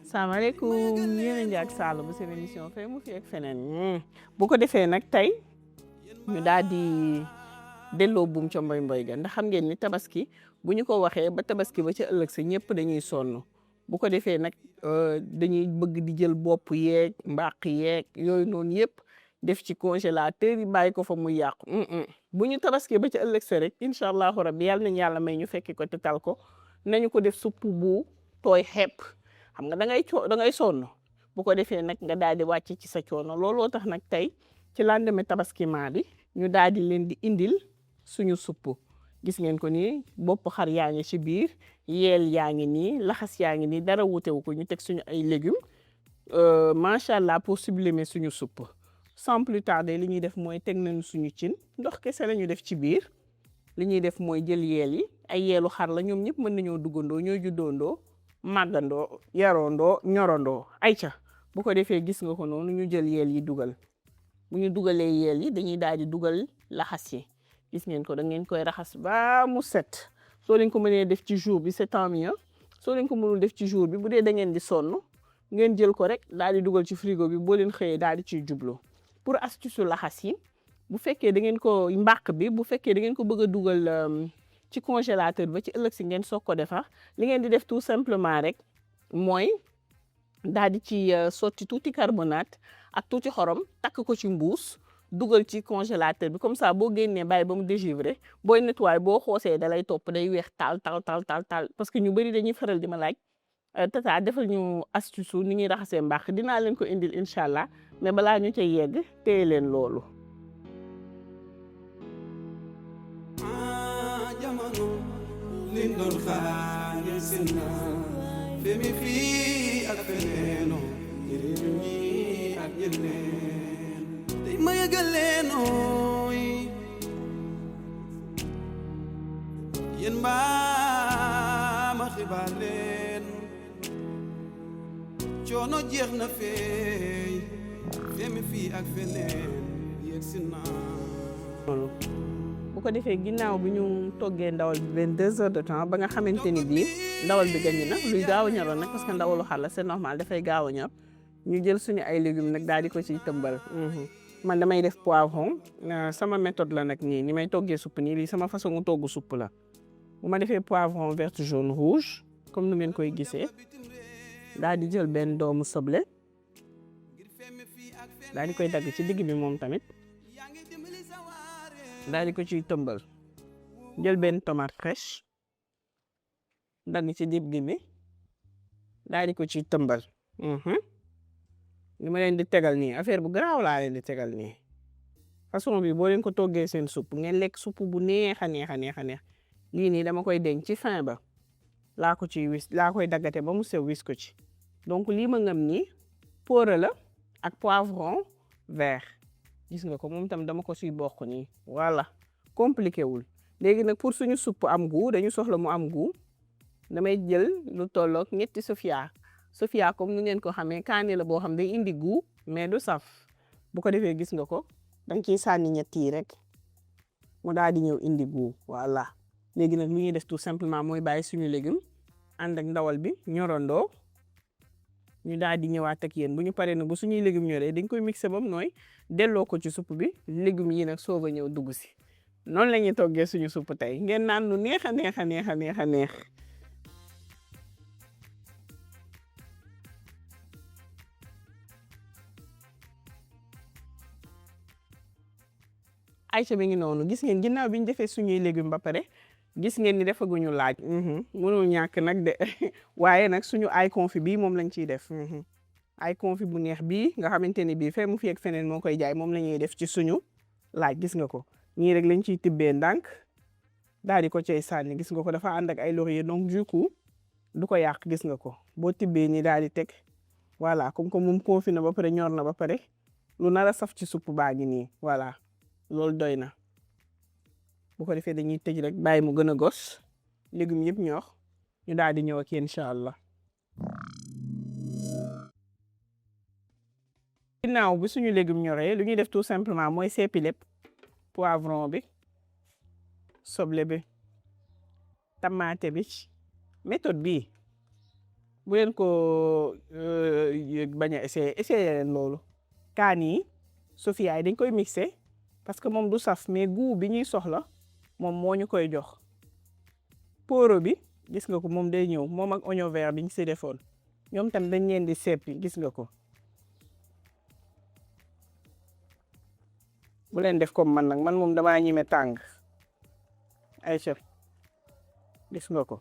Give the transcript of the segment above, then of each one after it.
salaamaaleykum yéen a ngi ak Sall bu seen émission fay mu fi ak feneen bu ko defee nag tey ñu daal di delloo buum ca mboy ga ndax xam ngeen ni tabaski bu ñu ko waxee ba tabaski ba ca ëllëg sa ñëpp dañuy sonn bu ko defee nag dañuy bëgg di jël bopp yeeg mbaq yeeg yooyu noonu yëpp def ci congélateur yi bàyyi ko fa muy yàqu bu ñu tabaski ba ca ëllëg sa rek incha allahu rabbi yàlla nañu yàlla may ñu fekki ko te tal ko nañu ko def supp bu tooy xepp xam nga da ngay sonn bu ko defee nag nga daal di wàcc ci sa coono looloo tax nag tey ci lendemain tabaski maa bi ñu daal di leen di indil suñu supp gis ngeen ko nii bopp xar yaa ngi ci biir yeel yaa ngi nii laxas yaa ngi nii dara wutewu ko ñu teg suñu ay légumes macha allah pour sublimer suñu supp sans plus tarder li ñuy def mooy teg nañu suñu cin ndox kese la ñu def ci biir li ñuy def mooy jël yeel yi ay yeelu xar la ñoom ñëpp mën nañoo duggandoo ñooy juddoondoo màggandoo yaroondoo ñorondoo ayca bu ko defee gis nga ko noonu ñu jël yeel yi dugal bu ñu dugalee yeel yi dañuy daal di dugal laxas yi gis ngeen ko da ngeen koy raxas ba mu set soo leen ko mënee def ci jour bi c'est tant mieux soo leen ko mënul def ci jour bi bu dee da ngeen di sonn ngeen jël ko rek daal di dugal ci frigo bi boo leen xëyee daal di ciy jublu pour astuce laxas yi bu fekkee da ngeen ko mbàq bi bu fekkee da ngeen ko bëgg a dugal ci congélateur ba ci ëllëg si ngeen soog ko defar li ngeen di def tout simplement rek mooy daal di ci sotti tuuti carbonate ak tuuti xorom takk ko ci mbuus dugal ci congélateur bi comme ça boo génnee bàyyi ba mu dégivrer booy nettoyer boo xoosee da lay topp day weex taal parce que ñu bëri dañuy faral di ma laaj tata defal ñu astuce ni ñuy raxasee mbàq dinaa leen ko indil incha allah mais balaa ñu cay yegg téye leen loolu. liñ doon xaar ngeen seen femi fii ak feneeno njëriñu ñi ak ñeneen tey ma yëgal leenooy yéen mbaa ma xibaar leen coono jeex na feey femi fii ak feneen yegg si naa bu ko defee ginnaaw bi ñu toggee ndawal bi 22 heures de temps ba nga xamante ni bii ndawal bi gañ na luy gaaw a ñoroon nag parce que ndawalu xar la c'est normal dafay gaaw a ñor ñu jël suñu ay légumes nag daal di ko ciy tëmbal. man damay def poivron sama méthode la nag nii ni may toggee supp nii lii sama façon togg supp la bu ma defee poivron vert jaune rouge comme nu ngeen koy gisee daal di jël benn doomu soble daal di koy dagg ci digg bi moom tamit. daal di ko ciy tëmbal jël benn tomate fraîche dagg ci dib gi bi daal di ko ciy tëmbal li ma leen di tegal nii affaire bu garaaw laa leen di tegal nii façon bi boo leen ko toggee seen supp ngeen lekk supp bu neex a neex lii nii dama koy denc ci fin ba laa koy daggate ba mu sew wis ko ci donc lii ma ngam nii poore la ak poivron vert gis nga ko moom tam dama ko siy bokk nii voilà compliqué wul léegi nag pour suñu supp am goût dañu soxla mu am goût damay jël lu tolloog ñetti sofia comme nu ngeen ko xamee kaani la boo xam day indi goût mais du saf bu ko defee gis nga ko danga ciy sànni ñett yi rek mu daal di ñëw indi goût voilà léegi nag lu ñuy def tout simplement mooy bàyyi suñu légume ànd ak ndawal bi ñorandoo ñu daal di ñëwaat ak yéen bu ñu paree nag bu suñuy légumes ñoree dañ koy mixé bam nooy delloo ko ci supp bi légumes yi nag soog a ñëw dugg si noonu la ñuy toggee suñu supp tey ngeen naan lu neex a neex. Aïcha bi ngi noonu gis ngeen ginnaaw bi ñu defee suñuy légumes ba pare gis ngeen ni defaguñu laaj mënul ñàkk nag de waaye nag suñu ay confit bii moom lañ ciy def ay confit bu neex bii nga xamante ni bii fee mu fi ak feneen moo koy jaay moom la ñuy def ci suñu laaj gis nga ko ñii rek lañ ciy tibbee ndànk daal di ko cay sànni gis nga ko dafa ànd ak ay laurier donc du coup du ko yàq gis nga ko boo tibbee nii daal di teg voilà comme que moom confit na ba pare ñor na ba pare lu nar a saf ci supp baa ngi nii voilà loolu doy na bu ko defee dañuy tëj rek bàyyi mu gën a gos légumes yëpp ñor ñu daal di ñëw ak yéen incha allah. ginnaaw bi suñu légume ñoree lu ñuy def tout simplement mooy seppi lépp poivron bi soble bi tamaate bi méthode bii bu leen ko bañ a essayer leen loolu kaan yi Sofia yi dañ koy mixé parce que moom du saf mais goût bi ñuy soxla moom moo ñu koy jox pooro bi gis nga ko moom day ñëw moom ak oignon vert bi ñu si defoon ñoom tam dañ leen di seppi gis nga ko bu leen def comme man nag man moom damaa ñime tàng ay chef gis nga ko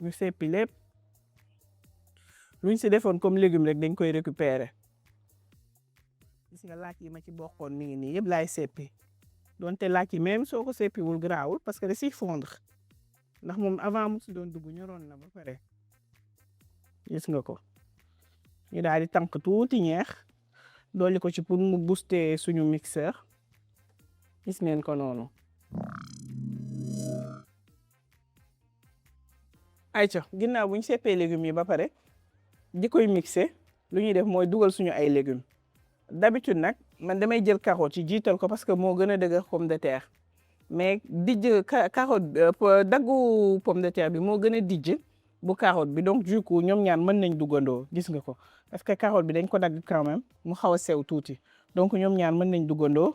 ñu seppi lépp luñ si defoon comme légume rek dañ koy récupérer gis nga laaj yi ma ci bokkoon mi ngi nii yëpp laay seppi donte laaj yi même soo ko seppiwul garaawul parce que da siy fondre ndax moom avant mu si doon dugg ñoroon na ba pare gis nga ko ñu daal di tànk tuuti ñeex dolli ko ci pour mu booster suñu mixeur gis ngeen ko noonu ayca ginnaaw bu ñu seppee légumes yi ba pare di koy mixer lu ñuy def mooy dugal suñu ay légumes d'habitude nag man damay jël carotte ci jiital ko parce que moo gën a dëgër pomme de terre mais dijj carotte daggu pomme de terre bi moo gën a dijj bu carotte bi donc du coup ñoom ñaar mën nañ duggandoo gis nga ko parce que carotte bi dañ ko dagg quand même mu xaw a sew tuuti donc ñoom ñaar mën nañ duggandoo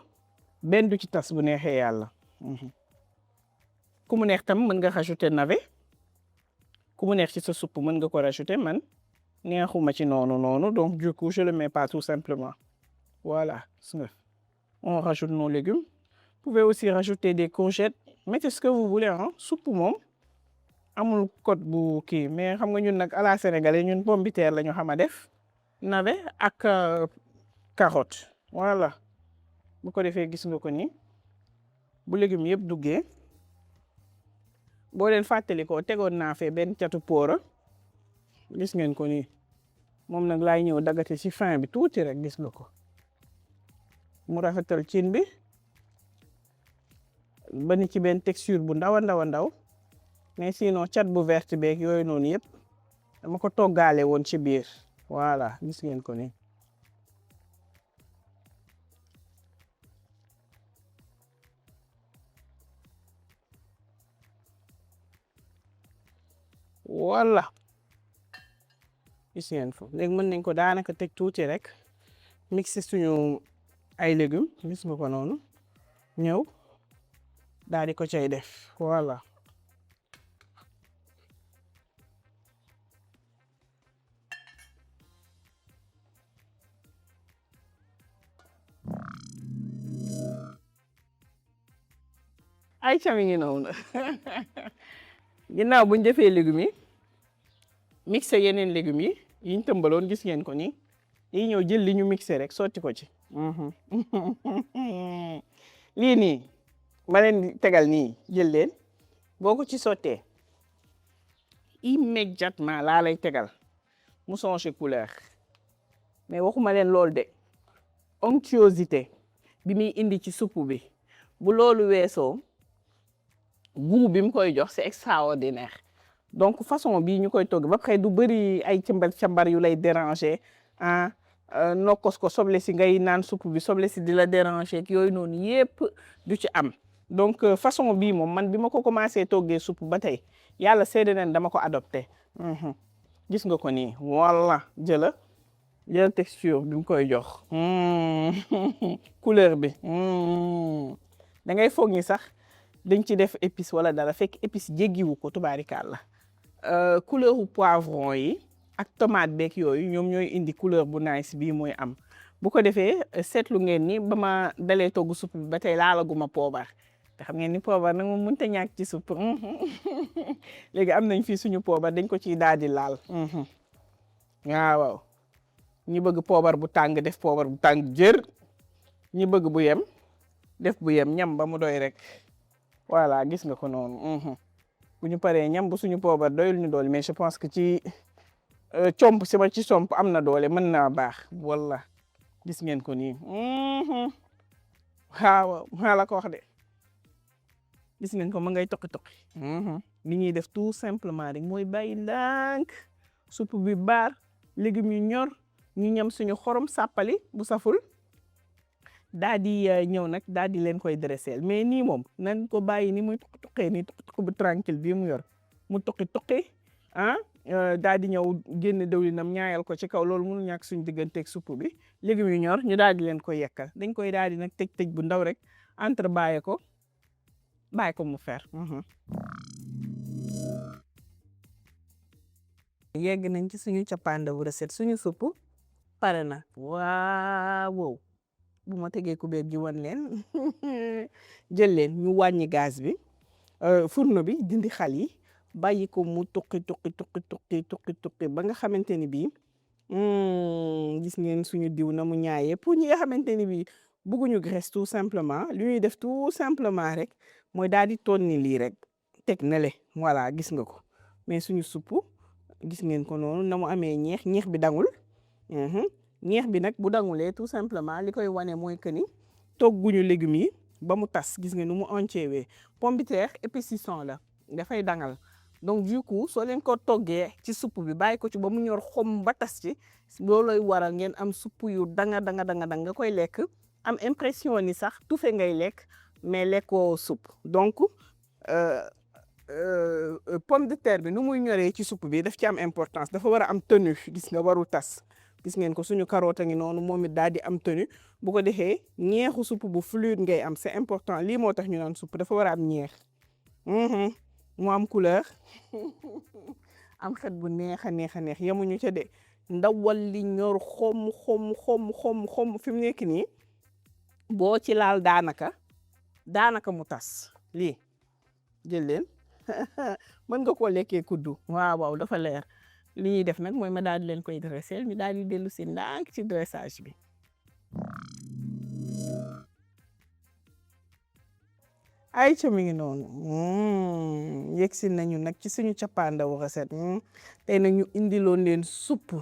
benn du ci tas bu neexee yàlla ku mu neex tam mën nga rajouter navet ku mu neex ci sa soupe mën nga ko rajouter man neexuma ci noonu donc du coup je le mets pas tout simplement voilà on rajoute nos légumes vous pouvez aussi rajouter des courgettes mettez ce que vous voulez hein soupe moom amul code bu kii mais xam nga ñun nag à la sénégalais ñun pomme de terre la ñu xam a def navet ak carotte voilà bu ko defee gis nga ko ni bu légumes yëpp duggee boo leen fàttali ko tegoon naa fee benn catu poora gis ngeen ko nii moom nag laay ñëw daggate ci fin bi tuuti rek gis nga ko mu rafetal cin bi ba ni ci benn texture bu ndaw a ndaw mais sinon cat bu verte beeg yooyu noonu yëpp dama ko toggaale woon ci biir voilà gis ngeen ko nii voilà gis ngeen ko léegi mën nañ ko daanaka teg tuuti rek mixer suñu ay légumes gis nga ko noonu ñëw daal di ko cay def voilà ay cami ngi noonu ginnaaw buñ defee légumes yi mixer yeneen légumes yi yiñ tëmbaloon gis ngeen ko nii yi ñëw jël li ñu mixer rek sotti ko ci lii nii ma leen tegal nii jël leen boo ko ci sottee immédiatement laa lay tegal mu changer couleur mais waxuma leen loolu de onctuosité bi muy indi ci soupe bi bu loolu weesoo goût bi mu koy jox c'est extraordinaire donc façon bii ñu koy togg ba pare du bëri ay càmbar yu lay déranger ah nokkos ko soble si ngay naan soupe bi soble si di la déranger ak yooyu noonu yépp du ci am donc façon bii moom man bi ma ko commencé toggee soupe ba tey yàlla seede nañ dama ko adopté gis nga ko nii walla jël texture bi mu koy jox couleur bi da ngay foog ni sax dañ ci def épice wala dara fekk épice jéggiwu ko tubaarikàlla couleur u poivron yi ak tomate beeg yooyu ñoom ñooy indi couleur bu nice bii mooy am bu ko defee seetlu ngeen ni ba ma dalee togg soupe bi ba tey laalaguma poobar te xam ngeen ni poobar nag moom mënut a ñàkk ci soupe léegi am nañ fii suñu poobar dañ ko ciy daal di laal waaw ñi bëgg poobar bu tàng def poobar bu tàng jër ñi bëgg bu yem def bu yem ñam ba mu doy rek voilà gis nga ko noonu bu ñu paree ñam bu suñu poobar doyul ñu doole mais je pense que ci comp si ma ci somp am na doole mën naa baax walla gis ngeen ko nii waaw maa la ko wax de gis ngeen ko ma ngay toqi li ñuy def tout simplement rek mooy bàyyi ndànk soupe bi baar légumes yu ñor ñu ñam suñu xorom sàppali bu saful daa di ñëw nag daa di leen koy dressel mais nii moom nan ko bàyyi ni muy tuqi nii tuqi bu tranquille bii mu yor mu tuqi daa di ñëw génne dawlinam ñaayal ko ci kaw loolu mënu ñàkk suñu digganteeg supp bi légumes yu ñor ñu daal di leen koy yekkal dañ koy daal di nag tëj bu ndaw rek entre bàyyi ko mu fer yegg nañ ci suñu cappaandawu recette suñu supp pare na waaw bu ma tegee kubéer ji wan leen jël leen ñu wàññi gaz bi fourneau bi dindi xal yi bàyyi ko mu tuqi ba nga xamante ni bii gis ngeen suñu diw na mu ñaayee pour ñi nga xamante ni bii bëgguñu graisse tout simplement li ñuy def tout simplement rek mooy daal di tonni lii rek teg na le voilà gis nga ko mais suñu supp gis ngeen ko noonu na mu amee ñeex bi dangul ñeex bi nag bu dangulee tout simplement li koy wane mooy que ni togguñu légumes yi ba mu tas gis nga nu mu entier pomme de terre épaississant la dafay dangal donc du coup soo leen ko toggee ci supp bi bàyyi ko ci ba mu ñor xom ba tas ci looloy waral ngeen am supp yu danga nga koy lekk am impression ni sax tufe ngay lekk mais lekkoo supp donc pomme de terre bi nu muy ñoree ci supp bi daf ci am importance dafa war a am tenue gis nga waru tas gis ngeen ko suñu carotte ngi noonu moom it daal di am tenue bu ko defee ñeexu supp bu fluide ngay am c'est important lii moo tax ñu naan supp dafa war a am ñeex mu am couleur am xet bu neex a neex yemuñu ca de ndawal li ñor xom fi mu nekk nii boo ci laal daanaka mu tas lii jël leen mën nga koo lekkee kuddu waaw dafa leer li ñuy def nag mooy ma daal di leen koy dressel ñu daal di dellu si ndànk ci dressage bi ay ca mi ngi noonu yegsi nañu nag ci suñu cappaandawu recette tey nag ñu indiloon leen supp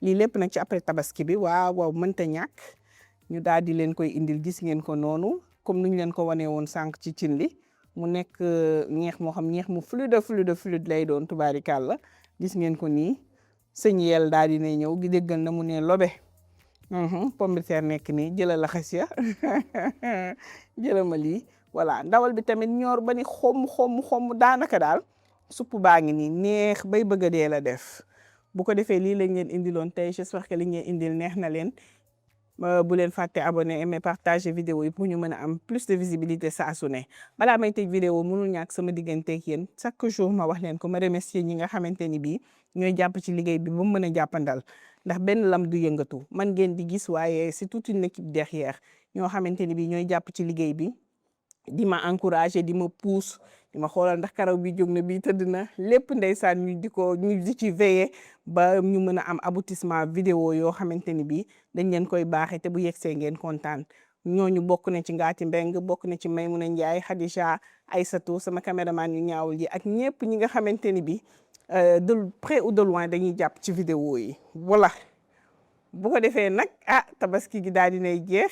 lii lépp nag ci après tabaski bi waaw mënta ñàkk ñu daal di leen koy indil gis ngeen ko noonu comme nuñ leen ko wanee woon sànq ci cin li mu nekk ñeex moo xam ñeex mu fluide lay doon tubaarikàlla gis ngeen ko nii sëñ yel daal di ne ñëw gi déggal na mu ne lobe pomme de terre nekk nii jëlal laxas ya jëlal ma lii voilà ndawal bi tamit ñor ba ni xom daanaka daal supp baa ngi nii neex bay bëgg a dee la def bu ko defee lii lañ leen indiloon tey j'espère que li ngeen indil neex na leen bu leen fàtte abonné aimer partager vidéo yi pour ñu mën a am plus de visibilité saa su ne balaa may tëj vidéo mënul ñàkk sama digganteeg yéen chaque jour ma wax leen ko ma remercier ñi nga xamante ni bii ñooy jàpp ci liggéey bi ba mu mën a jàppandal ndax benn lam du yëngatu man ngeen di gis waaye c'est toute une équipe derrière ñoo xamante ni bii ñooy jàpp ci liggéey bi di ma encourager di ma pousse di ma xoolal ndax karaw bi jóg na bii tëdd na lépp ndeysaan ñu di ci veiller ba ñu mën a am aboutissement vidéo yoo xamante ni bii dañ leen koy baaxee te bu yegsee ngeen kontaan ñooñu bokk na ci Ngaati Mbeng bokk na ci Maymuna Njaay Khadija Aysatu sama caméraman yu ñaawul yi ak ñëpp ñi nga xamante ni bii de près ou de loin dañuy jàpp ci vidéo yi voilà bu ko defee nag tabaski gi daal dinay jeex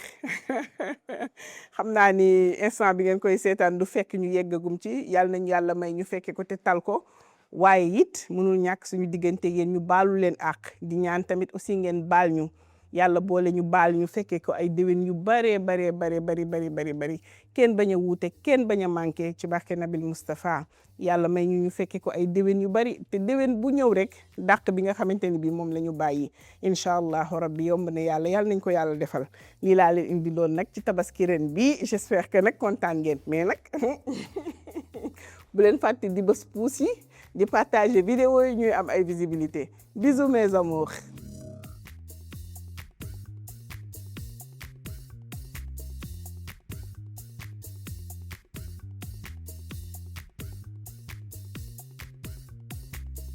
xam naa ni instant bi ngeen koy seetaan du fekk ñu yeggagum ci yàlla nañu yàlla may ñu fekke ko te tal ko waaye it mënul ñàkk suñu diggante yéen ñu baalu leen àq di ñaan tamit aussi ngeen baal ñu yàlla boole ñu baal ñu fekke ko ay déwén yu bari kenn bañ a wuute kenn bañ a manqué ci barke Nabil Moustapha yàlla may ñu fekke ko ay déwén yu bari te déwén bu ñëw rek dàq bi nga xamante ni bii moom la ñu bàyyi incha allahu rabbi yomb na yàlla nañ ko yàlla defal lii laa leen indi loon nag ci tabaski ren bi j'espère que nag kontaan ngeen mais nag bu leen fàtte di bës pouce yi di partager vidéo yi ñuy am ay visibilité bisous mes amours